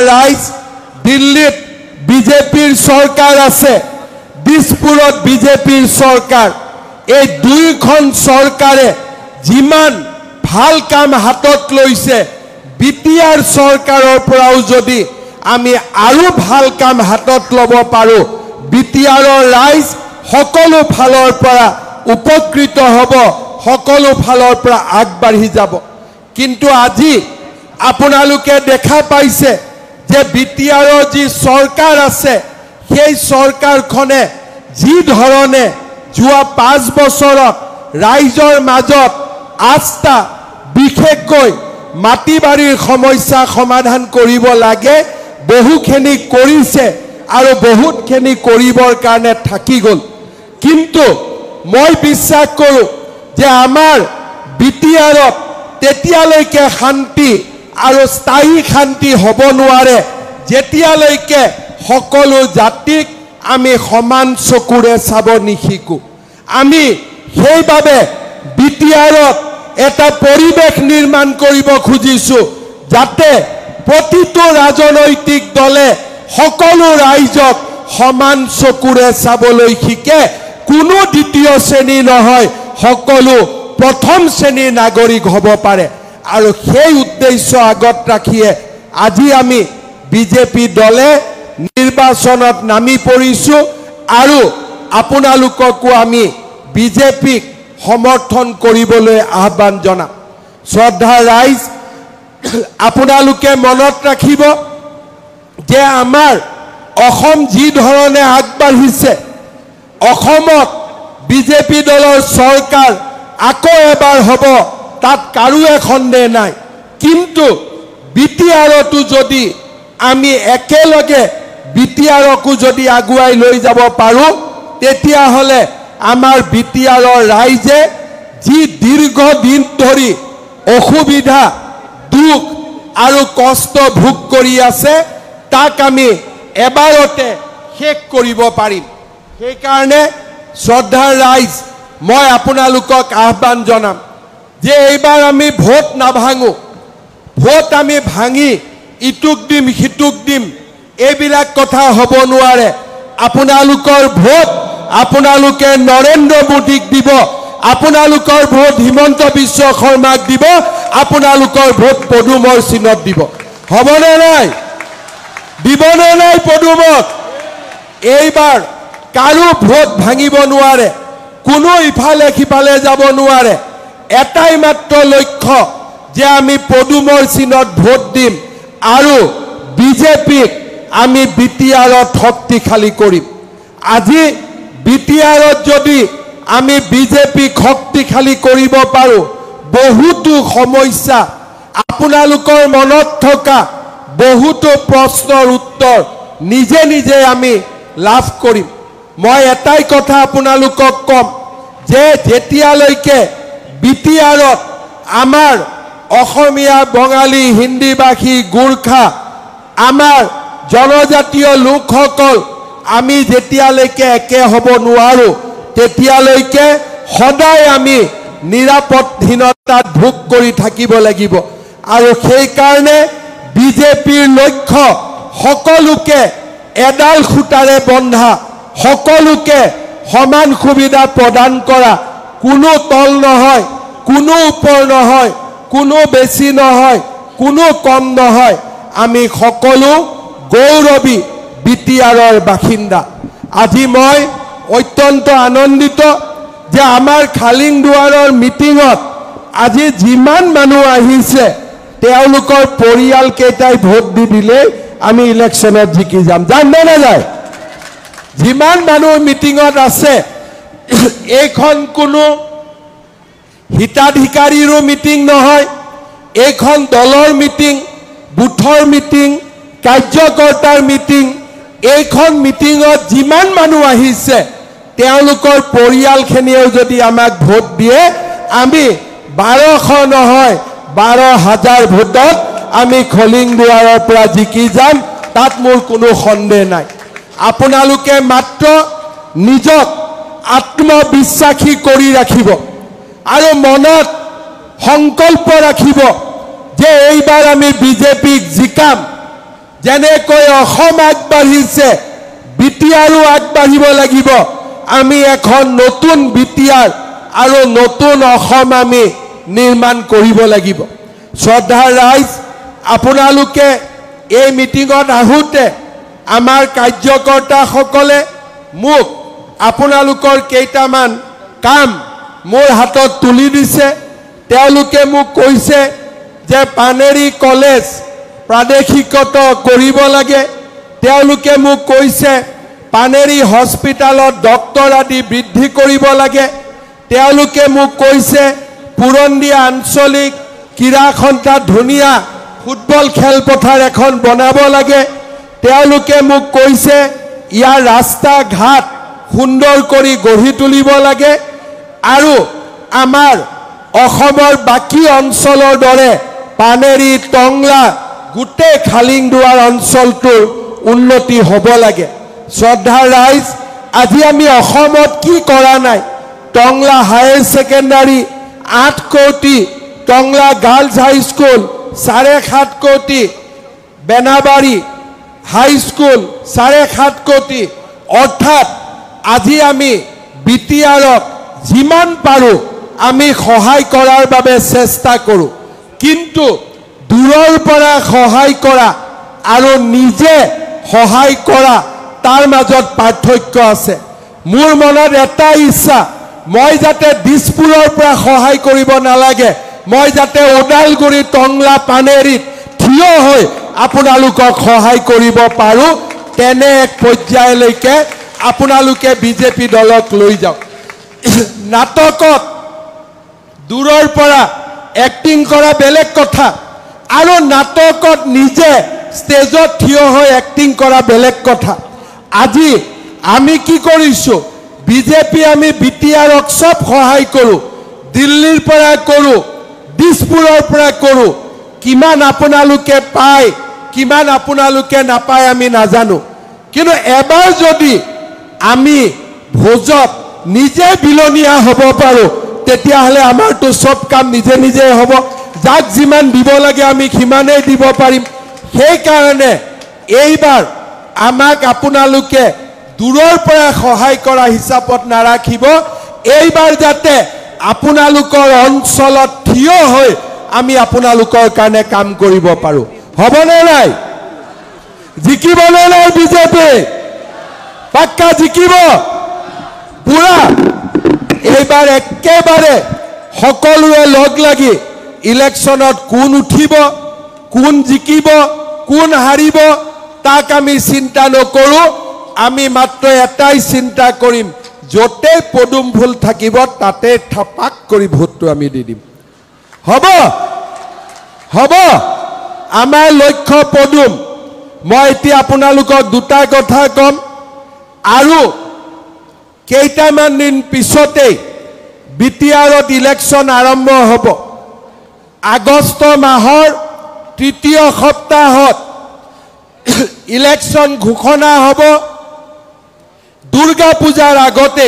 ৰাইজ দিল্লীত বিজেপিৰ চৰকাৰ আছে দিছপুৰত বিজেপিৰ চৰকাৰ এই দুইখন চৰকাৰে যিমান ভাল কাম হাতত লৈছে বিটিআৰ চৰকাৰৰ পৰাও যদি আমি আৰু ভাল কাম হাতত ল'ব পাৰো বিটিআৰৰ ৰাইজ সকলো ফালৰ পৰা উপকৃত হ'ব সকলো ফালৰ পৰা আগবাঢ়ি যাব কিন্তু আজি আপোনালোকে দেখা পাইছে যে বিটিআৰৰ যি চৰকাৰ আছে সেই চৰকাৰখনে যি ধৰণে যোৱা 5 বছৰত ৰাইজৰ মাজত আস্থা বিশেষকৈ মাটিবাৰীৰ সমস্যা সমাধান কৰিব লাগে বহুখিনি কৰিছে আৰু বহুতখিনি কৰিবৰ কাৰণে থাকি গ'ল কিন্তু মই বিশ্বাস কৰোঁ যে আমাৰ বিটিআৰত তেতিয়ালৈকে শান্তি আৰু স্থায়ী শান্তি হ'ব নোৱাৰে যেতিয়ালৈকে সকলো জাতিক আমি সমান চকুৰে চাব নিশিকো আমি সেইবাবে বিটিআৰত এটা পৰিৱেশ নিৰ্মাণ কৰিব খুজিছো যাতে প্ৰতিটো ৰাজনৈতিক দলে সকলো ৰাইজক সমান চকুৰে চাবলৈ শিকে কোনো দ্বিতীয় শ্ৰেণী নহয় সকলো প্ৰথম শ্ৰেণীৰ নাগৰিক হ'ব পাৰে আৰু সেই উদ্দেশ্য আগত ৰাখিয়ে আজি আমি বিজেপি দলে নিৰ্বাচনত নামি পৰিছো আৰু আপোনালোককো আমি বিজেপিক সমৰ্থন কৰিবলৈ আহ্বান জনাম শ্ৰদ্ধা ৰাইজ আপোনালোকে মনত ৰাখিব যে আমাৰ অসম যি ধৰণে আগবাঢ়িছে অসমত বিজেপি দলৰ চৰকাৰ আকৌ এবাৰ হ'ব তাত কাৰো সন্দেহ নাই কিন্তু বিটিআৰতো যদি আমি একেলগে বিটিআৰকো যদি আগুৱাই লৈ যাব পাৰো তেতিয়াহ'লে আমাৰ বিটিআৰৰ ৰাইজে যি দীৰ্ঘদিন ধৰি অসুবিধা দুখ আৰু কষ্ট ভোগ কৰি আছে তাক আমি এবাৰতে শেষ কৰিব পাৰিম সেইকাৰণে শ্ৰদ্ধাৰ ৰাইজ মই আপোনালোকক আহ্বান জনাম যে এইবাৰ আমি ভোট নাভাঙো ভোট আমি ভাঙি ইটুক দিম সিটুক দিম এইবিলাক কথা হ'ব নোৱাৰে আপোনালোকৰ ভোট আপোনালোকে নৰেন্দ্ৰ মোদীক দিব আপোনালোকৰ ভোট হিমন্ত বিশ্ব শৰ্মাক দিব আপোনালোকৰ ভোট পদুমৰ চিনত দিব হ'বনে নাই দিবনে নাই পদুমক এইবাৰ কাৰো ভোট ভাঙিব নোৱাৰে কোনো ইফালে সিফালে যাব নোৱাৰে এটাই মাত্ৰ লক্ষ্য যে আমি পদুমৰ চিনত ভোট দিম আৰু বিজেপিক আমি বিটিআৰত শক্তিশালী কৰিম আজি বিটিআৰত যদি আমি বিজেপিক শক্তিশালী কৰিব পাৰো বহুতো সমস্যা আপোনালোকৰ মনত থকা বহুতো প্ৰশ্নৰ উত্তৰ নিজে নিজে আমি লাভ কৰিম মই এটাই কথা আপোনালোকক কম যে যেতিয়ালৈকে বিটিআৰত আমাৰ অসমীয়া বঙালী হিন্দীভাষী গোৰ্খা আমাৰ জনজাতীয় লোকসকল আমি যেতিয়ালৈকে একে হ'ব নোৱাৰো তেতিয়ালৈকে সদায় আমি নিৰাপদহীনতাত ভোগ কৰি থাকিব লাগিব আৰু সেই কাৰণে বিজেপিৰ লক্ষ্য সকলোকে এডাল খুঁটাৰে বন্ধা সকলোকে সমান সুবিধা প্ৰদান কৰা কোনো তল নহয় কোনো ওপৰ নহয় কোনো বেছি নহয় কোনো কম নহয় আমি সকলো গৌৰৱী বিটিআৰৰ বাসিন্দা আজি মই অত্যন্ত আনন্দিত যে আমাৰ খালিংদুৱাৰৰ মিটিঙত আজি যিমান মানুহ আহিছে তেওঁলোকৰ পৰিয়াল কেইটাই ভোট দি দিলে আমি ইলেকশ্যনত জিকি যাম জানে না যায় যিমান মানুহ মিটিঙত আছে এইখন কোনো হিতাধিকাৰীৰো মিটিং নহয় এইখন দলৰ মিটিং বুথৰ মিটিং কাৰ্যকৰ্তাৰ মিটিং এইখন মিটিঙত যিমান মানুহ আহিছে তেওঁলোকৰ পৰিয়ালখিনিও যদি আমাক ভোট দিয়ে আমি 1200 নহয় 12,000 ভোটত আমি খলিংদুৱাৰৰ পৰা জিকি যাম তাত মোৰ কোনো সন্দেহ নাই আপোনালোকে মাত্ৰ নিজক আত্মবিশ্বাসী কৰি ৰাখিব আৰু মনত সংকল্প ৰাখিব যে এইবাৰ আমি বিজেপিক জিকাম যেনেকৈ অসম আগবাঢ়িছে বিটিআৰো আগবাঢ়িব লাগিব আমি এখন নতুন বিটিআৰ আৰু নতুন অসম আমি নিৰ্মাণ কৰিব লাগিব শ্ৰদ্ধাৰ ৰাইজ আপোনালোকে এই মিটিঙত আহোঁতে আমাৰ কাৰ্যকৰ্তাসকলে মোক আপোনালোকৰ কেইটামান কাম মোৰ হাতত তুলি দিছে তেওঁলোকে মোক কৈছে যে পানেৰী কলেজ প্ৰাদেশিকত কৰিব লাগে তেওঁলোকে মোক কৈছে পানেৰী হস্পিটালত ডক্টৰ আদি বৃদ্ধি কৰিব লাগে তেওঁলোকে মোক কৈছে পুৰন্দিয়া আঞ্চলিক ক্ৰীড়া সন্থা ধুনীয়া ফুটবল খেলপথাৰ এখন বনাব লাগে তেওঁলোকে মোক কৈছে ইয়াৰ ৰাস্তা ঘাট সুন্দৰ কৰি গঢ়ি তুলিব লাগে আৰু আমাৰ অসমৰ বাকী অঞ্চলৰ দৰে পানেৰী টংলা গুটে খালিংদুৱাৰ অঞ্চলটোৰ উন্নতি হ'ব লাগে শ্ৰদ্ধাৰ ৰাইজ আজি আমি অসমত কি কৰা নাই টংলা হায়াৰ সেকেন্ডাৰী 8 কোটি টংলা গাৰ্লছ হাই স্কুল 7.5 কোটি বেনাবাৰী হাই স্কুল 7.5 কোটি অৰ্থাৎ আজি আমি বিটিআৰক যিমান পাৰো আমি সহায় কৰাৰ বাবে চেষ্টা কৰো কিন্তু দূৰৰ পৰা সহায় কৰা আৰু নিজে সহায় কৰা তাৰ মাজত পাৰ্থক্য আছে মোৰ মনত এটা ইচ্ছা মই যাতে দিছপুৰৰ পৰা সহায় কৰিব নালাগে মই যাতে ওদালগুৰি টংলা পানেৰীত থিয় হৈ আপোনালোকক সহায় কৰিব পাৰো তেনে এক পৰ্যায়লৈকে আপোনালোকে বিজেপি দলক লৈ যাওক নাটকত দূৰৰ পৰা এক্টিং কৰা বেলেগ কথা আৰু নাটকত নিজে ষ্টেজত থিয় হৈ এক্টিং কৰা বেলেগ কথা আজি আমি কি কৰিছো বিজেপি আমি বিটিআৰক সব সহায় কৰো দিল্লীৰ পৰা কৰো দিছপুৰৰ পৰা কৰো কিমান আপোনালোকে পায় কিমান আপোনালোকে নাপায় আমি নাজানো কিন্তু এবাৰ যদি আমি ভোজত নিজে বিলনীয়া হ'ব পাৰো তেতিয়াহলে আমাৰটো সব কাম নিজে নিজে হ'ব যাক যিমান দিব লাগে আমি সিমানেই দিব পাৰিম সেই কাৰণে এইবাৰ আমাক আপোনালোকে দূৰৰ পৰা সহায় কৰা হিচাপত নাৰাখিব এইবাৰ যাতে আপোনালোকৰ অঞ্চলত থিয় হৈ আমি আপোনালোকৰ কাৰণে কাম কৰিব পাৰো হ'বনে নাই জিকিবনে নাই বিজেপি পাক্কা জিকিব পুৰা এইবাৰ একেবাৰে সকলোৱে লগ লাগি ইলেকশ্যনত কোন উঠিব কোন জিকিব কোন হাৰিব তাক আমি চিন্তা নকৰো আমি মাত্ৰ এটাই চিন্তা কৰিম যতে পদুম ফুল থাকিব তাতে থপাক কৰি ভোটটো আমি দি দিম হ'ব হ'ব আমাৰ লক্ষ্য পদুম মই এতিয়া আপোনালোকক দুটা কথা কম আৰু কেইটামান দিন পিছতে বিটিআৰত ইলেকশ্যন আৰম্ভ হ'ব আগষ্ট মাহৰ তৃতীয় সপ্তাহত ইলেকশ্যন ঘোষণা হ'ব দুৰ্গা পূজাৰ আগতে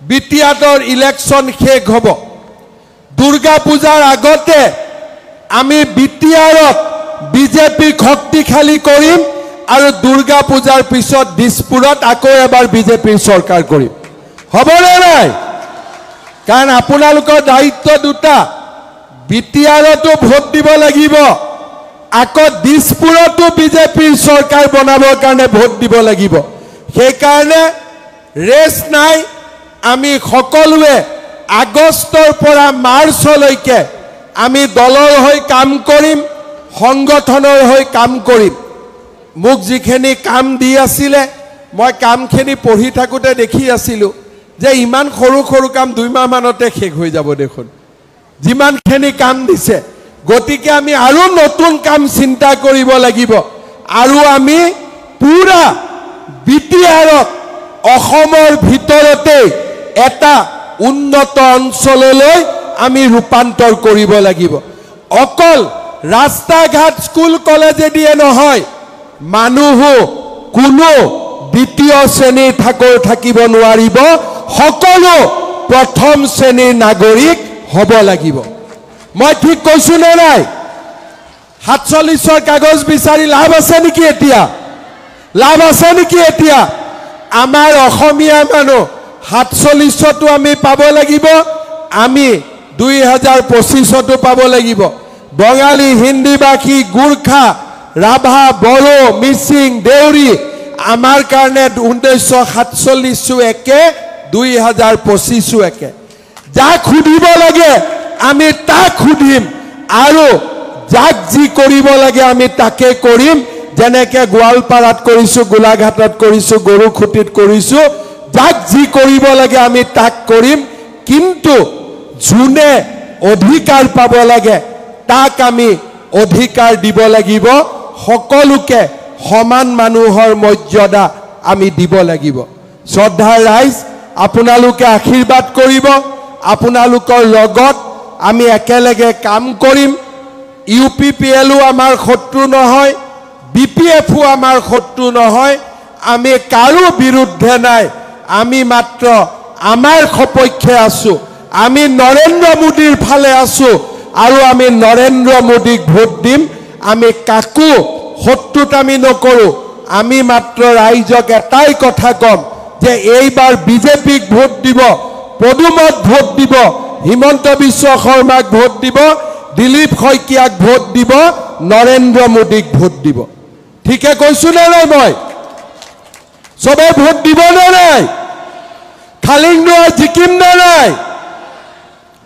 বিটিআৰৰ ইলেকশ্যন শেষ হ'ব দুৰ্গা পূজাৰ আগতে আমি বিটিআৰত বিজেপি শক্তিশালী কৰিম আৰু দুৰ্গা পূজাৰ পিছত দিছপুৰত আকৌ এবাৰ বিজেপিৰ চৰকাৰ কৰিম হ'বনে নাই কাৰণ আপোনালোকৰ দায়িত্ব দুটা বিটিআৰতো ভোট দিব লাগিব আকৌ দিছপুৰতো বিজেপিৰ চৰকাৰ বনাবৰ কাৰণে ভোট দিব লাগিব সেই কাৰণে ৰেছ নাই আমি সকলোৱে আগষ্টৰ পৰা মাৰ্চলৈকে আমি দলৰ হৈ কাম কৰিম সংগঠনৰ হৈ কাম কৰিম মোক যিখিনি কাম দি আছিলে মই কামখিনি পঢ়ি থাকোতে দেখি আছিলো যে ইমান সৰু সৰু কাম 2 মাহ মানতে শেষ হৈ যাব দেখোন যিমানখিনি কাম দিছে গতিকে আমি আৰু নতুন কাম চিন্তা কৰিব লাগিব আৰু আমি পুৰা বিটিআৰক অসমৰ ভিতৰতে এটা উন্নত অঞ্চললৈ আমি ৰূপান্তৰ কৰিব লাগিব অকল ৰাস্তা ঘাট স্কুল কলেজে দিয়ে নহয় মানুহো কোনো দ্বিতীয় শ্ৰেণীৰ থাকিব নোৱাৰিব সকলো প্ৰথম শ্ৰেণীৰ নাগৰিক হ'ব লাগিব মই ঠিক কৈছো নে নাই 47ৰ কাগজ বিচাৰি লাভ আছে নেকি এতিয়া লাভ আছে নেকি এতিয়া আমাৰ অসমীয়া মানুহ 47টো আমি পাব লাগিব আমি 2025টো পাব লাগিব বঙালী হিন্দী ভাষী গুৰখা ৰাভা বড়ো মিচিং দেউৰী আমাৰ কাৰণে 1947টো একে 2025টো একে যাক খুদিব লাগে আমি তাক খুদিম আৰু যাক যি কৰিব লাগে আমি তাকে কৰিম যেনেকে গোৱালপাৰাত কৰিছো গোলাঘাটত কৰিছো গৰুখুটিত কৰিছো যাক যি কৰিব লাগে আমি তাক কৰিম কিন্তু জুনে অধিকাৰ পাব লাগে তাক আমি অধিকাৰ দিব লাগিব সকলোকে সমান মানুহৰ মৰ্যাদা আমি দিব লাগিব শ্ৰদ্ধাৰ ৰাইজ আপোনালোকে আশীৰ্বাদ কৰিব আপোনালোকৰ লগত আমি একেলগে কাম কৰিম ইউপিপিএলও আমাৰ শত্ৰু নহয় বিপিএফও আমাৰ শত্ৰু নহয় আমি কাৰো বিৰুদ্ধে নাই আমি মাত্ৰ আমাৰ সপক্ষে আছো আমি নৰেন্দ্ৰ মোদীৰ ফালে আছো আৰু আমি নৰেন্দ্ৰ মোদীক ভোট দিম আমি কাকো শত্ৰুত আমি নকৰো আমি মাত্ৰ ৰাইজক এটাই কথা কম যে এইবাৰ বিজেপিক ভোট দিব পদুমত ভোট দিব হিমন্ত বিশ্ব শৰ্মাক ভোট দিব দিলীপ শইকীয়াক ভোট দিব নৰেন্দ্ৰ মোদীক ভোট দিব ঠিকে কৈছো না নাই মই সবে ভোট দিব না নাই খালিংদুৱা জিকিম না নাই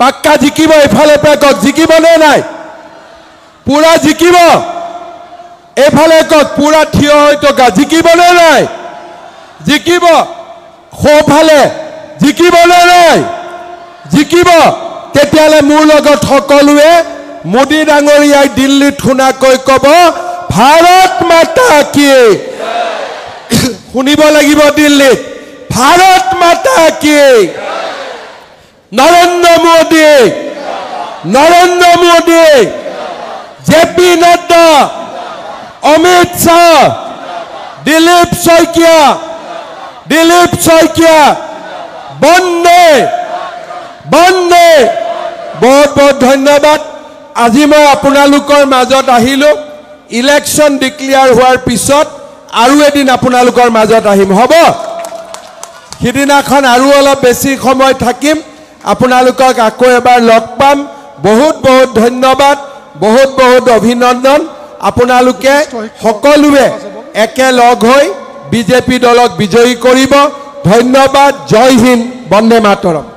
পাক্কা জিকিব এফালে পেকক জিকিব না নাই পুৰা জিকিব এফালে কক পুৰা থিয় হৈ থকা জিকিব না নাই জিকিব সোঁফালে জিকিব না নাই জিকিব তেতিয়ালে মোৰ লগত সকলোৱে মোদী ডাঙৰীয়াই দিল্লীত শুনাকৈ কব ভাৰত মাতা কি শুনিব লাগিব দিল্লীত ভাৰত মাতা কি নৰেন্দ্ৰ মোদী জেপি নাড্ডা অমিত শাহ দিলীপ শইকীয়া বন্দে বন্দে বহুত বহুত ধন্যবাদ আজি মই আপোনালোকৰ মাজত আহিলো ইলেকশন ডিক্লেয়াৰ হোৱাৰ পিছত আৰু এদিন আপোনালোকৰ মাজত আহিম হ'ব সিদিনাখন আৰু অলপ বেছি সময় থাকিম আপোনালোকক আকৌ এবাৰ লগ পাম বহুত বহুত ধন্যবাদ বহুত বহুত অভিনন্দন আপোনালোকে সকলোৱে একেলগ হৈ বিজেপি দলক বিজয়ী কৰিব ধন্যবাদ জয় হিন্দ বন্দে মাতৰম